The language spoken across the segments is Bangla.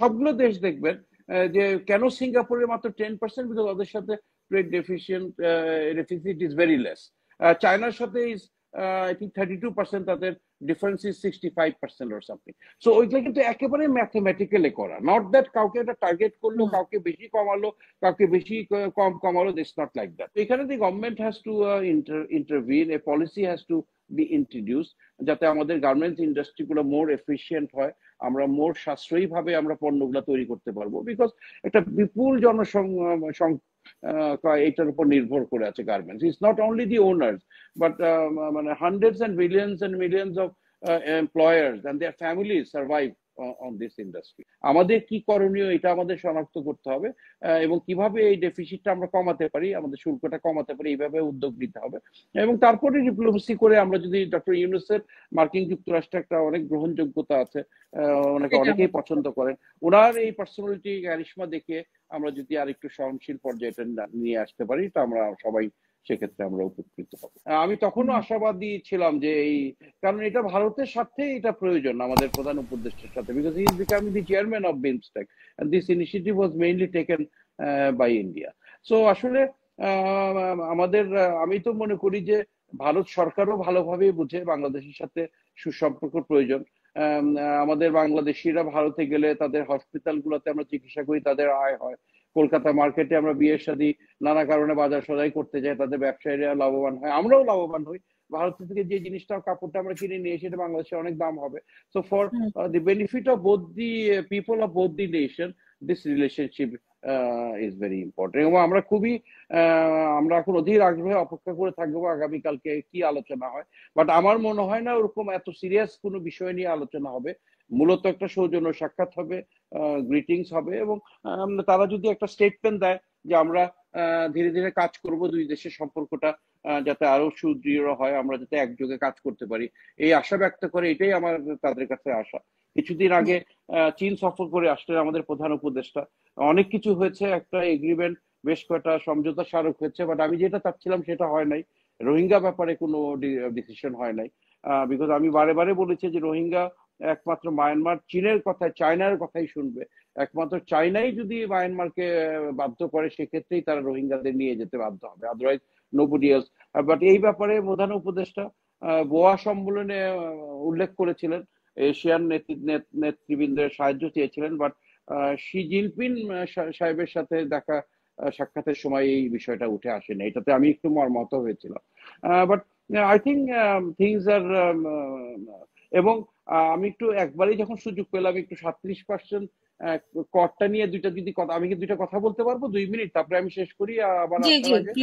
সবগুলো দেশ দেখবেন যে কেন সিঙ্গাপুরের মাত্র 10%, বিকজ ওদের সাথে trade deficit is very less. চায়নার সাথে ইজ আই থিঙ্ক 32%, তাদের difference is 65% or something. So ওইগুলো কিন্তু একেবারে ম্যাথমেটিক্যালি করা, নট দ্যাট কাউকে একটা টার্গেট করলো, কাউকে বেশি কমালো, কাউকে বেশি কম কমালো, দিস নট লাইক দ্যাট। এখানে the government has to intervene, a policy has to be introduce, যাতে আমাদের গার্মেন্টস ইন্ডাস্ট্রি গুলো মোর এফিসিয়েন্ট হয়, আমরা মোর সাশ্রয়ী ভাবে আমরা পণ্যগুলো তৈরি করতে পারবো। বিকজ একটা বিপুল এটার উপর নির্ভর করে আছে garments. It's not only the owners, but মানে hundreds and millions of employers and their families survive on this industry. আমাদের কি করণীয় এটা আমাদের শনাক্ত করতে হবে, এবং কিভাবে এই ডেফিসিটটা আমরা কমাতে পারি, আমাদের শুল্কটা কমাতে পারি, এইভাবে উদ্যোগ নিতে হবে। এবং তারপরে ডিপ্লোমেসি করে আমরা যদি ডক্টর ইউনূসের মার্কিন যুক্তরাষ্ট্রে একটা অনেক গ্রহণযোগ্যতা আছে, ওনাকে অনেকেই পছন্দ করেন, ওনার এই পার্সোনালিটি ক্যারিশমা দেখে আমরা যদি আর একটু সহনশীল পর্যায়ে নিয়ে আসতে পারি, তা আমরা সবাই সেক্ষেত্রে আমরা উপকৃত হব। আমি তখনও আশাবাদী ছিলাম যে এই, কারণ এটা ভারতের সাথে এটা প্রয়োজন আমাদের প্রধান উপদেষ্টার সাথে, because he is becoming the chairman of BIMSTEC and this initiative was mainly taken by India. So আসলে আমাদের আমি তো মনে করি যে ভারত সরকারও ভালোভাবে বুঝে বাংলাদেশের সাথে সুসম্পর্ক প্রয়োজন। আমাদের বাংলাদেশিরা ভারতে গেলে তাদের হসপিটাল গুলোতে আমরা চিকিৎসা করি, তাদের আয় হয়। কলকাতা মার্কেটে আমরা বিয়ের শাদী নানা কারণে বাজার সদাই করতে যাই, তাদের ব্যবসায়ীরা লাভবান হয়, আমরাও লাভবান হই। ভারত থেকে যে জিনিসটা কাপড়টা আমরা কিনে নিয়ে এসে বাংলাদেশে অনেক দাম হবে। So for the benefit of both the people of both the nation, this relationship is very important. এবং আমরা খুবই আমরা এখন অধীর আগ্রহে অপেক্ষা করে থাকবো আগামীকালকে কি আলোচনা হয়। বাট আমার মনে হয় না ওরকম এত সিরিয়াস কোনো বিষয় নিয়ে আলোচনা হবে, মূলত একটা সৌজন্য সাক্ষাৎ হবে, গ্রিটিংস হবে, এবং তারা যদি একটা স্টেটমেন্ট দেয় যে আমরা ধীরে ধীরে কাজ করব দুই দেশের সম্পর্কটা যাতে আরো সুদৃঢ় হয়, আমরা যাতে একযোগে কাজ করতে পারি, এই আশা ব্যক্ত করে, এটাই আমার তাদের কাছে আশা। কিছুদিন আগে চীন সফর করে আসলেন আমাদের প্রধান উপদেষ্টা, অনেক কিছু হয়েছে, একটা এগ্রিমেন্ট, বেশ কয়েকটা সমঝোতা স্মারক হয়েছে, বাট আমি যেটা চাচ্ছিলাম সেটা হয় নাই। রোহিঙ্গা ব্যাপারে কোনো ডিসিশন হয় নাই, বিকজ আমি বারে বারে বলেছি যে রোহিঙ্গা একমাত্র মায়ানমার চীনের কথায়, চায়নার কথাই শুনবে। একমাত্র চায়নাই যদি মায়ানমারকে বাধ্য করে, সেক্ষেত্রেই তারা রোহিঙ্গাদের নিয়ে যেতে বাধ্য হবে, আদারওয়াইজ নোবডি এলস। বাট এই ব্যাপারে প্রধান উপদেষ্টা গোয়া সম্মেলনে উল্লেখ করেছিলেন, এশিয়ান নেতৃবৃন্দের সাহায্য চেয়েছিলেন, বাট শি জিনপিং সাহেবের সাথে দেখা সাক্ষাতের সময় এই বিষয়টা উঠে আসেনি। এটাতে আমি একটু মর্মাহত হয়েছিলাম। But I think things are, এবং আমি একটু একবারই যখন সুযোগ পেলাম একটু 37% করটা নিয়ে আমি কি দুইটা কথা বলতে পারবো 2 মিনিট, তারপরে আমি শেষ করি আবার আপনার আগে?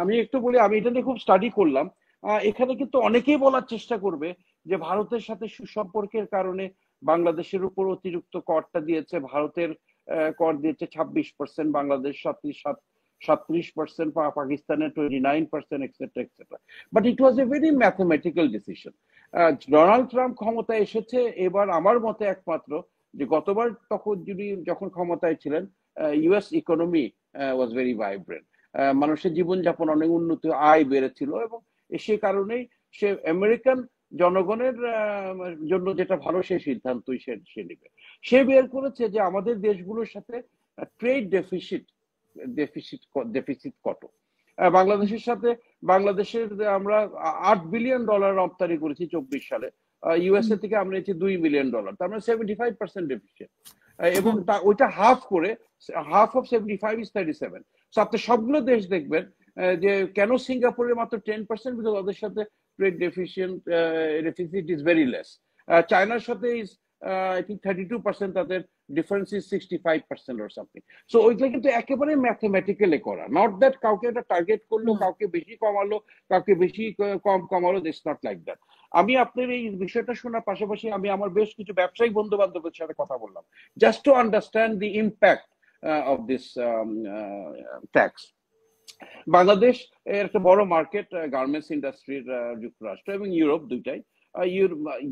আমি একটু বলি, আমি এটা নিয়ে খুব স্টাডি করলাম। এখানে কিন্তু অনেকেই বলার চেষ্টা করবে যে ভারতের সাথে সুসম্পর্কের কারণে বাংলাদেশের উপর অতিরিক্ত করটা দিয়েছে, ভারতের কর দিয়েছে 26%, বাংলাদেশ 37%, পাকিস্তানের 29%, etcetera etcetera. But it was a very mathematical decision. Donald Trump ক্ষমতায় এসেছে এবার আমার মতে একমাত্র, যে গতবার যখন ক্ষমতায় ছিলেন US economy was very vibrant, মানুষের জীবনযাপন অনেক উন্নতি, আয় বেড়েছিল, এবং সে কারণেই সে আমেরিকান জনগণের জন্য যেটা ভালো সেই সিদ্ধান্তই সে নেবে। সে বের করেছে যে আমাদের দেশগুলোর সাথে ট্রেড ডেফিসিট কত। বাংলাদেশের সাথে বাংলাদেশের আমরা $8 বিলিয়ন রপ্তানি করেছি 24 সালে, ইউএসএ থেকে আমরা নিয়েছি $2 মিলিয়ন, তার মানে 75% ডেফিসিট, এবং ওইটা হাফ অফ 75 ইজ 37। সো আপনি সবগুলো দেশ দেখবেন যে কেন সিঙ্গাপুরের মাত্র 10%, বিকজ ওদের সাথে trade deficit is very less. চায়নার সাথে ইজ আই থিঙ্ক 32%, তাদের difference is 65% or something. So ওইগুলো কিন্তু একেবারে ম্যাথমেটিক্যালি করা, নট দ্যাট কাউকে একটা টার্গেট করলো, কাউকে বেশি কমালো, কাউকে বেশি কম কমালো, দিস নট লাইক দ্যাট। আমি আপনার এই বিষয়টা শোনার পাশাপাশি আমি আমার বেশ কিছু ব্যবসায়িক বন্ধু বান্ধবের সাথে কথা বললাম, just to understand the impact of this tax. Bangladesh এর একটা বড় মার্কেট গার্মেন্টস ইন্ডাস্ট্রির, যুক্তরাষ্ট্র এবং ইউরোপ দুইটাই।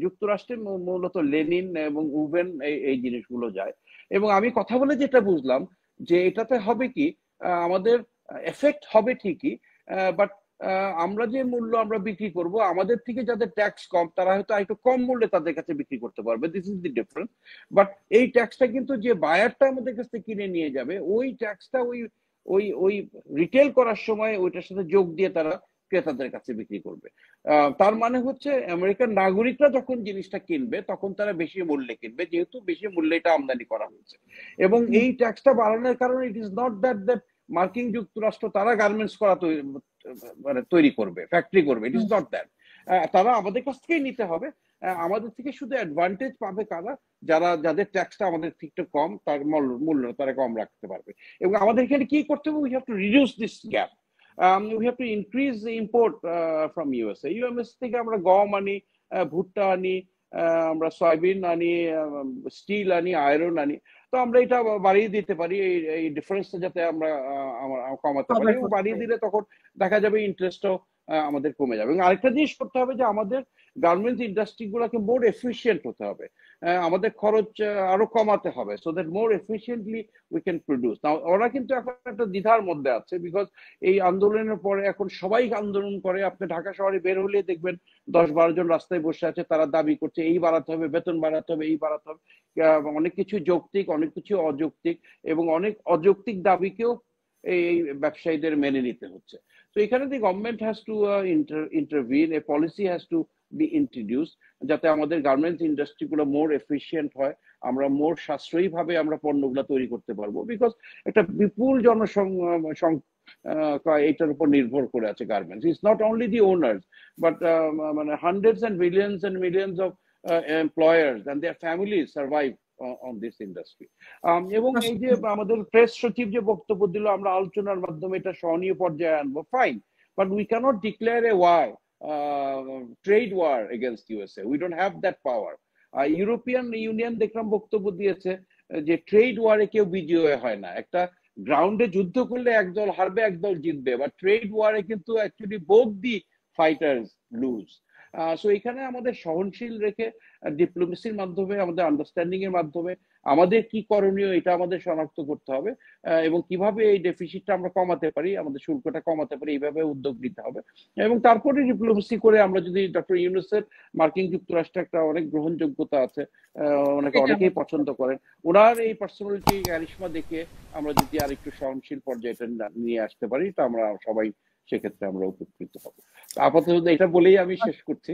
যুক্তরাষ্ট্রে মূলত লেনিন এবং উভেন এই জিনিসগুলো যায়, এবং আমি কথা বলে যেটা বুঝলাম যে এটাতে হবে কি, আমাদের এফেক্ট হবে ঠিকই, বাট আমরা যে মূল্য আমরা বিক্রি করব, আমাদের থেকে যাদের ট্যাক্স কম তারা হয়তো একটু কম মূল্যে তাদের কাছে বিক্রি করতে পারবে। This is the difference. But এই ট্যাক্সটা কিন্তু যে বায়ারটা আমাদের কাছ থেকে কিনে নিয়ে যাবে, ওই ট্যাক্সটা ওই ওই ওই রিটেল করার সময় ওইটার সাথে যোগ দিয়ে তারা ক্রেতাদের কাছে বিক্রি করবে। তার মানে হচ্ছে আমেরিকান নাগরিকরা যখন জিনিসটা কিনবে তখন তারা বেশি মূল্যে কিনবে, যেহেতু বেশি মূল্যে এটা আমদানি করা হয়েছে। এবং এই ট্যাক্সটা বাড়ানোর কারণে ইট ইজ নট দ্যাট মার্কিন যুক্তরাষ্ট্র তারা গার্মেন্টস করা মানে তৈরি করবে, ফ্যাক্টরি করবে, ইট ইজ নট দ্যাট। তারা আমাদের কাছ থেকেই নিতে হবে। আমাদের থেকে শুধু অ্যাডভান্টেজ পাবে কারা, যাদের ট্যাক্সটা আমাদের থেকে একটু কম, তার মূল্য তারা কম রাখতে পারবে। এবং আমাদের এখানে কি করতে হবে, we have to reduce this gap. We have to increase the import from USA. US থেকে আমরা গম আনি, ভুট্টা আনি, আমরা সয়াবিন আনি, স্টিল আনি, আয়রন আনি। তো আমরা এটা বাড়িয়ে দিতে পারি, এই ডিফারেন্সটা যাতে আমরা কমাতে পারি। এবং বাড়িয়ে দিলে তখন দেখা যাবে ইন্টারেস্টও আমাদের কমে যাবে। এবং আরেকটা জিনিস করতে হবে যে আমাদের গার্মেন্টস ইন্ডাস্ট্রি গুলোকে মোর এফিসিয়েন্ট হতে হবে, আমাদের খরচ আরো কমাতে হবে, so that more efficiently we can produce. ওরা কিন্তু এখন একটা দ্বিধার মধ্যে আছে, বিকজ এই আন্দোলনের পরে এখন সবাই আন্দোলন করে। আপনি ঢাকা শহরে বের হলে দেখবেন 10-12 জন রাস্তায় বসে আছে, তারা দাবি করছে এই বাড়াতে হবে, বেতন বাড়াতে হবে, এই বাড়াতে হবে। অনেক কিছু যৌক্তিক, অনেক কিছু অযৌক্তিক, এবং অনেক অযৌক্তিক দাবিকেও এই ব্যবসায়ীদের মেনে নিতে হচ্ছে। তো এখানে the government has to intervene, a policy has to be introduce, যাতে আমাদের গার্মেন্টস ইন্ডাস্ট্রি গুলো মোর এফিসিয়েন্ট হয়, আমরা মোর সাশ্রয়ী ভাবে আমরা পণ্যগুলো তৈরি করতে পারবো। বিকজ একটা বিপুল এটার উপর নির্ভর করে আছে garments. It's not only the owners, but মানে hundreds and millions of employers and their families survive on this industry. এবং এই যে আমাদের প্রেস সচিব যে বক্তব্য দিল, আমরা আলোচনার মাধ্যমে এটা সহনীয় পর্যায়ে আনবো, fine, but we cannot declare a war trade war against USA. We don't have that power. European Union দেখলাম বক্তব্য দিয়েছে যে ট্রেড ওয়ারে কেউ বিজয়ী হয় না। একটা গ্রাউন্ডে যুদ্ধ করলে একদল হারবে, একদল জিতবে, বা ট্রেড ওয়ারে কিন্তু actually both the fighters lose. So এখানে আমাদের সহনশীল রেখে ডিপ্লোমেসির মাধ্যমে, আমাদের আন্ডারস্ট্যান্ডিং এর মাধ্যমে আমাদের কি করণীয় এটা আমাদের শনাক্ত করতে হবে, এবং কিভাবে এই ডেফিসিটটা আমরা কমাতে পারি, আমাদের শুল্কটা কমাতে পারি, এইভাবে উদ্যোগ নিতে হবে। এবং তারপরে ডিপ্লোমেসি করে আমরা যদি ডক্টর ইউনূসের মার্কিন যুক্তরাষ্ট্রে একটা অনেক গ্রহণযোগ্যতা আছে, অনেকেই পছন্দ করেন, ওনার এই পার্সোনালিটি ক্যারিশমা দেখে আমরা যদি আর একটু সহনশীল পর্যায়ে নিয়ে আসতে পারি, তা আমরা সবাই সেক্ষেত্রে আমরা উপকৃত হব। আপাতত এটা বলেই আমি শেষ করছি।